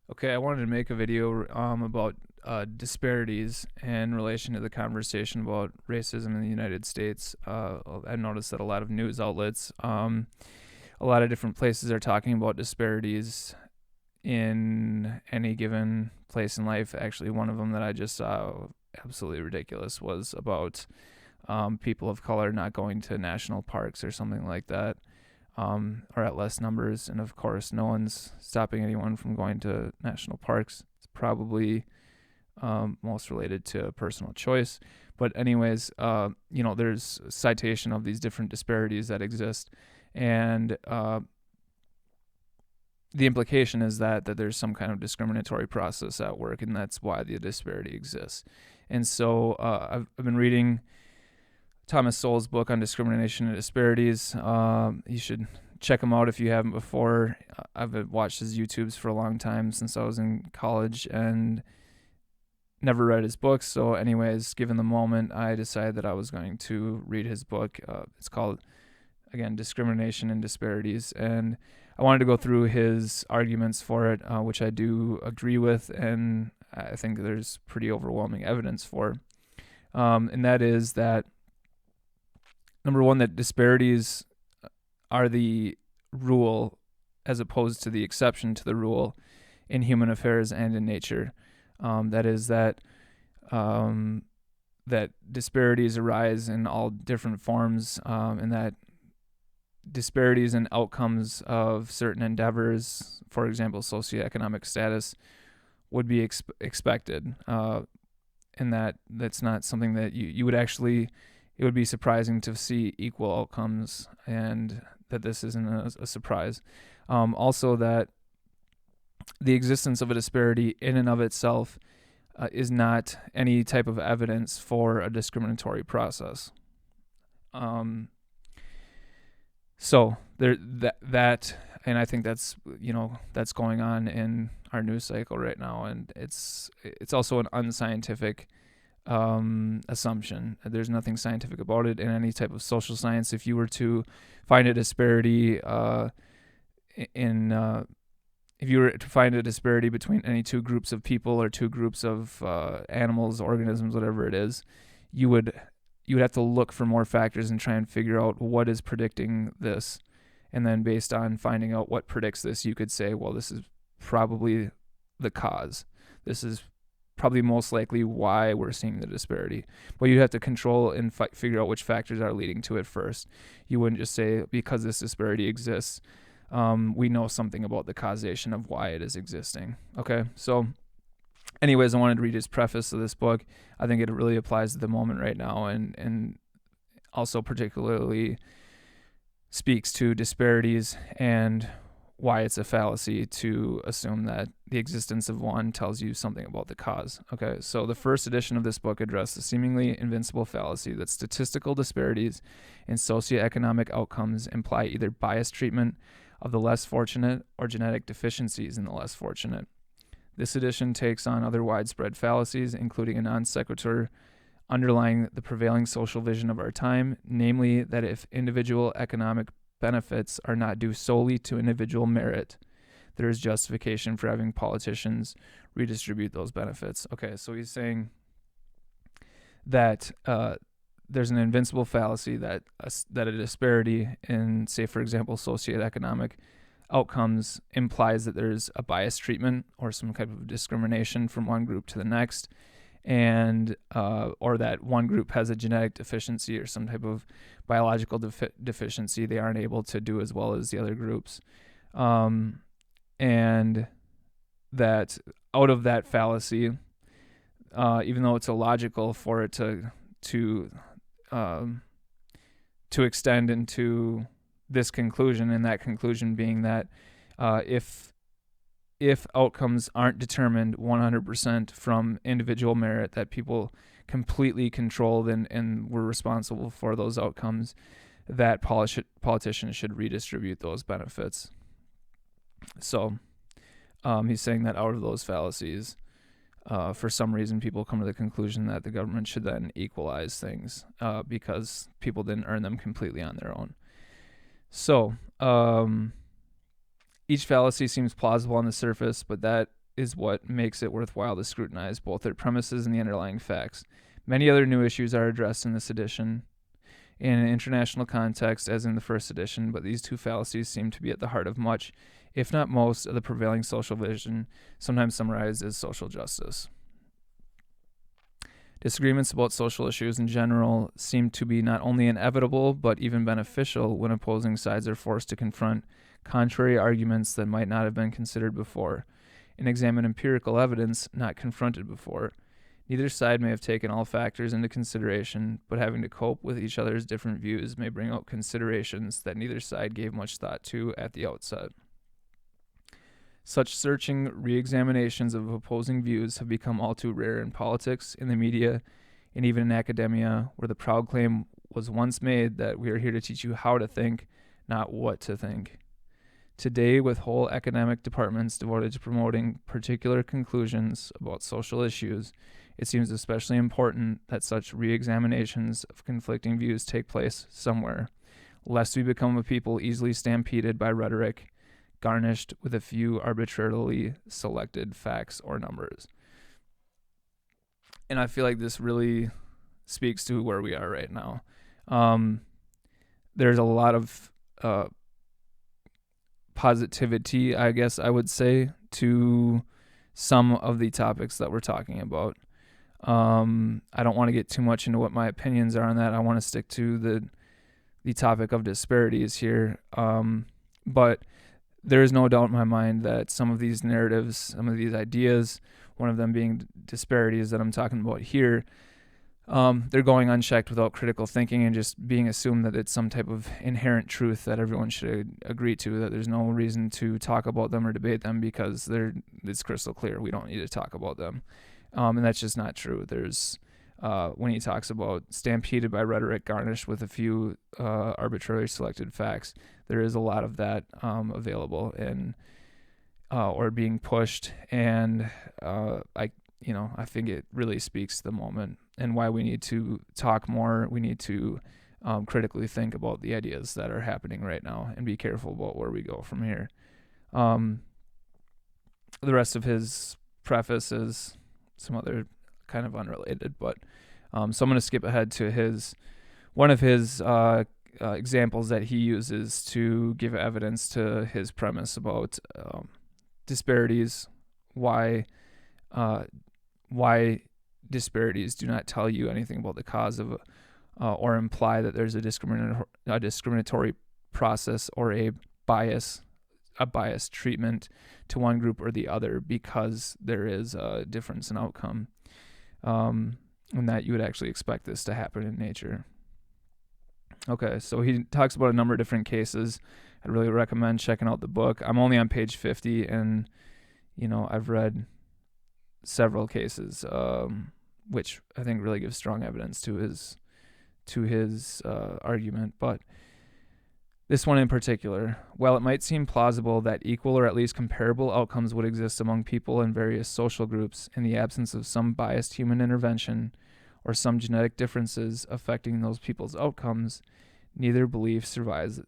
Okay, I wanted to make a video about disparities in relation to the conversation about racism in the United States. I've noticed that a lot of news outlets, a lot of different places are talking about disparities in any given place in life. Actually, one of them that I just saw absolutely ridiculous was about people of color not going to national parks or something like that, or at less numbers. And of course, no one's stopping anyone from going to national parks. It's probably most related to personal choice. But anyways, there's citation of these different disparities that exist, and the implication is that there's some kind of discriminatory process at work, and that's why the disparity exists. And so I've been reading Thomas Sowell's book on discrimination and disparities. You should check him out if you haven't before. I've watched his YouTubes for a long time since I was in college and never read his books. So anyways, given the moment, I decided that I was going to read his book. It's called, again, Discrimination and Disparities. And I wanted to go through his arguments for it, which I do agree with, and I think there's pretty overwhelming evidence for. And that is that, number one, that disparities are the rule as opposed to the exception to the rule in human affairs and in nature. That is that disparities arise in all different forms, and that disparities in outcomes of certain endeavors, for example, socioeconomic status, would be expected, and that's not something that you would actually. It would be surprising to see equal outcomes, and that this isn't a surprise. Also, that the existence of a disparity in and of itself is not any type of evidence for a discriminatory process. So that, and I think that's going on in our news cycle right now, and it's also an unscientific assumption. There's nothing scientific about it in any type of social science. If you were to find a disparity if you were to find a disparity between any two groups of people or two groups of animals, organisms, whatever it is, you would have to look for more factors and try and figure out what is predicting this. And then based on finding out what predicts this, you could say, well, this is probably the cause. This is probably most likely why we're seeing the disparity. But you have to control and figure out which factors are leading to it first. You wouldn't just say, because this disparity exists, we know something about the causation of why it is existing. Okay, so anyways, I wanted to read his preface to this book. I think it really applies to the moment right now, and also particularly speaks to disparities and why it's a fallacy to assume that the existence of one tells you something about the cause. Okay, so the first edition of this book addressed the seemingly invincible fallacy that statistical disparities in socioeconomic outcomes imply either biased treatment of the less fortunate or genetic deficiencies in the less fortunate. This edition takes on other widespread fallacies, including a non sequitur underlying the prevailing social vision of our time, namely that if individual economic benefits are not due solely to individual merit, there is justification for having politicians redistribute those benefits. Okay, so he's saying that there's an invincible fallacy that a disparity in, say, for example, socioeconomic outcomes implies that there's a biased treatment or some type of discrimination from one group to the next, and or that one group has a genetic deficiency or some type of biological deficiency they aren't able to do as well as the other groups, and that out of that fallacy, even though it's illogical for it to extend into this conclusion, and that conclusion being that if outcomes aren't determined 100% from individual merit, that people completely controlled and were responsible for those outcomes, that politicians should redistribute those benefits. So he's saying that out of those fallacies, for some reason, people come to the conclusion that the government should then equalize things because people didn't earn them completely on their own. So each fallacy seems plausible on the surface, but that is what makes it worthwhile to scrutinize both their premises and the underlying facts. Many other new issues are addressed in this edition in an international context as in the first edition, but these two fallacies seem to be at the heart of much, if not most, of the prevailing social vision, sometimes summarized as social justice. Disagreements about social issues in general seem to be not only inevitable, but even beneficial when opposing sides are forced to confront contrary arguments that might not have been considered before, and examine empirical evidence not confronted before. Neither side may have taken all factors into consideration, but having to cope with each other's different views may bring out considerations that neither side gave much thought to at the outset. Such searching re-examinations of opposing views have become all too rare in politics, in the media, and even in academia, where the proud claim was once made that we are here to teach you how to think, not what to think. Today, with whole academic departments devoted to promoting particular conclusions about social issues, it seems especially important that such re-examinations of conflicting views take place somewhere, lest we become a people easily stampeded by rhetoric, garnished with a few arbitrarily selected facts or numbers. And I feel like this really speaks to where we are right now. There's a lot of positivity, I guess I would say, to some of the topics that we're talking about. I don't want to get too much into what my opinions are on that. I want to stick to the topic of disparities here. But there is no doubt in my mind that some of these narratives, some of these ideas, one of them being disparities that I'm talking about here, they're going unchecked without critical thinking and just being assumed that it's some type of inherent truth that everyone should agree to, that there's no reason to talk about them or debate them because it's crystal clear. We don't need to talk about them. And that's just not true. There's when he talks about stampeded by rhetoric garnished with a few arbitrarily selected facts, there is a lot of that available and or being pushed, and I think it really speaks to the moment and why we need to talk more. We need to critically think about the ideas that are happening right now and be careful about where we go from here. The rest of his preface is some other kind of unrelated, but so I'm going to skip ahead to one of his examples that he uses to give evidence to his premise about disparities, why disparities do not tell you anything about the cause of or imply that there's a discriminatory process or a biased treatment to one group or the other because there is a difference in outcome, and that you would actually expect this to happen in nature. Okay, so he talks about a number of different cases. I'd really recommend checking out the book. I'm only on page 50, and I've read several cases, which I think really gives strong evidence to his argument. But this one in particular, while it might seem plausible that equal or at least comparable outcomes would exist among people in various social groups in the absence of some biased human intervention or some genetic differences affecting those people's outcomes, neither belief survives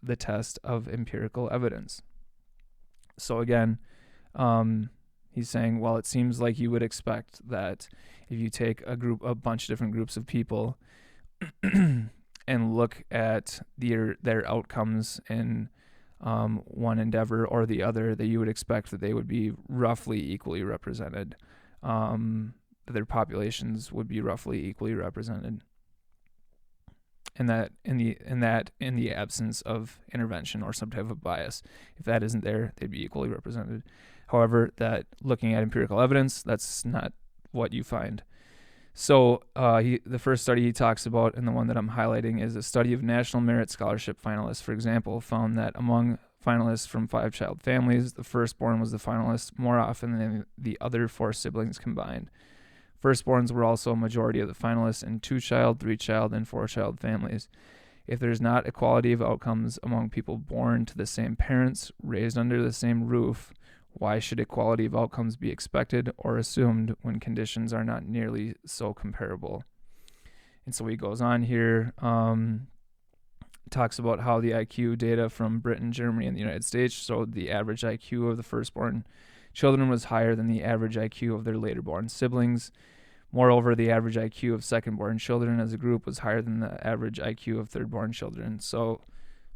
the test of empirical evidence. So again, he's saying, well, it seems like you would expect that if you take a bunch of different groups of people and look at their outcomes in one endeavor or the other, that you would expect that they would be roughly equally represented. Their populations would be roughly equally represented, and that in the absence of intervention or some type of bias, if that isn't there, they'd be equally represented. However, that looking at empirical evidence, that's not what you find. So the first study he talks about, and the one that I'm highlighting, is a study of National Merit Scholarship finalists, for example, found that among finalists from 5-child families, the firstborn was the finalist more often than the other 4 siblings combined. Firstborns were also a majority of the finalists in 2-child, 3-child, and 4-child families. If there's not equality of outcomes among people born to the same parents, raised under the same roof, why should equality of outcomes be expected or assumed when conditions are not nearly so comparable? And so he goes on here talks about how the IQ data from Britain, Germany, and the United States showed the average IQ of the firstborn children was higher than the average IQ of their later-born siblings. Moreover, the average IQ of second-born children as a group was higher than the average IQ of third-born children. So,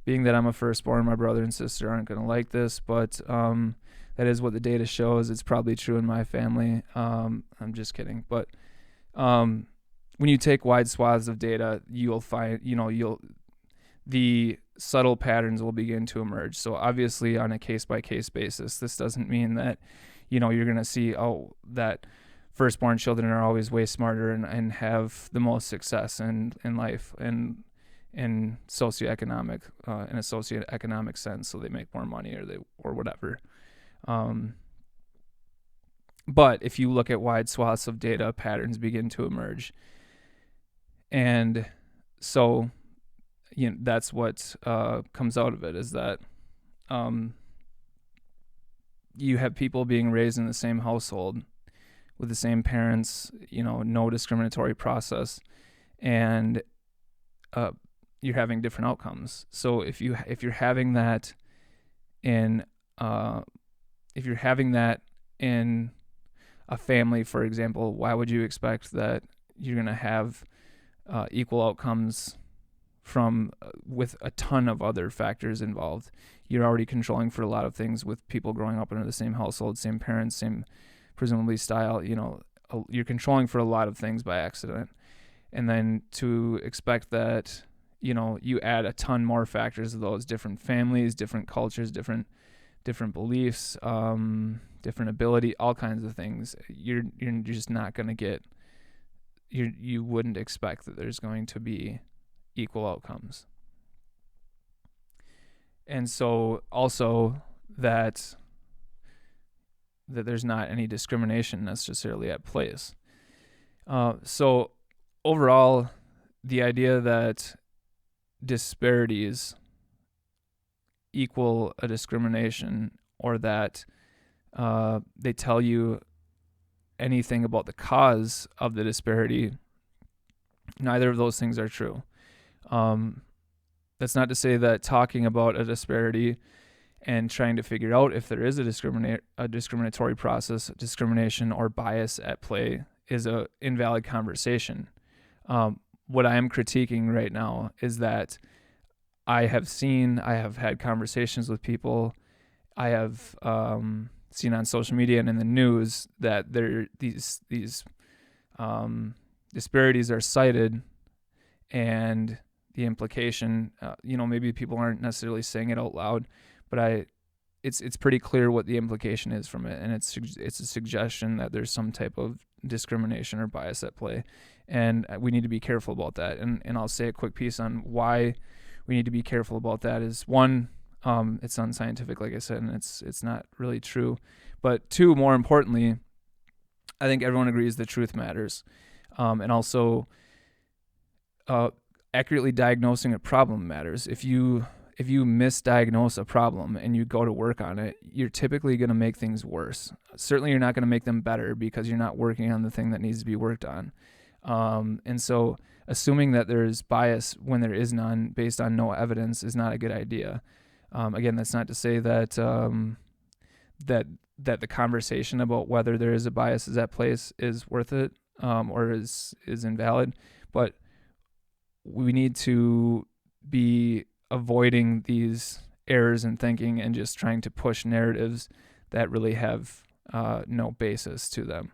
being that I'm a firstborn, my brother and sister aren't going to like this, but that is what the data shows. It's probably true in my family. I'm just kidding. But when you take wide swaths of data, you'll find, the subtle patterns will begin to emerge. So obviously on a case-by-case basis, this doesn't mean that, you're going to see, that firstborn children are always way smarter and have the most success in life and in socioeconomic, in a socioeconomic sense, so they make more money or whatever. But if you look at wide swaths of data, patterns begin to emerge. And so, that's what comes out of it, is that you have people being raised in the same household with the same parents, no discriminatory process, and you're having different outcomes. So if you're having that in a family, for example, why would you expect that you're going to have equal outcomes with a ton of other factors involved? You're already controlling for a lot of things with people growing up in the same household, same parents, same presumably style. You're controlling for a lot of things by accident, and then to expect that you add a ton more factors of those, different families, different cultures, different beliefs, different ability, all kinds of things. You're just not going to get. You wouldn't expect that there's going to be equal outcomes. And so also that there's not any discrimination necessarily at place. So overall, the idea that disparities equal a discrimination, or that they tell you anything about the cause of the disparity, neither of those things are true. That's not to say that talking about a disparity and trying to figure out if there is a discriminatory process, discrimination, or bias at play is a invalid conversation. What I am critiquing right now is that I have had conversations with people. I have seen on social media and in the news that these disparities are cited, and the implication, maybe people aren't necessarily saying it out loud, but it's pretty clear what the implication is from it, and it's a suggestion that there's some type of discrimination or bias at play, and we need to be careful about that. And I'll say a quick piece on why we need to be careful about that. Is one, it's unscientific, like I said, and it's not really true. But two, more importantly, I think everyone agrees that truth matters, and also accurately diagnosing a problem matters. If you misdiagnose a problem and you go to work on it, you're typically going to make things worse. Certainly you're not going to make them better because you're not working on the thing that needs to be worked on. And so assuming that there's bias when there is none based on no evidence is not a good idea. Again, that's not to say that that the conversation about whether there is a bias is at place is worth it, or is invalid, but we need to be avoiding these errors in thinking and just trying to push narratives that really have no basis to them.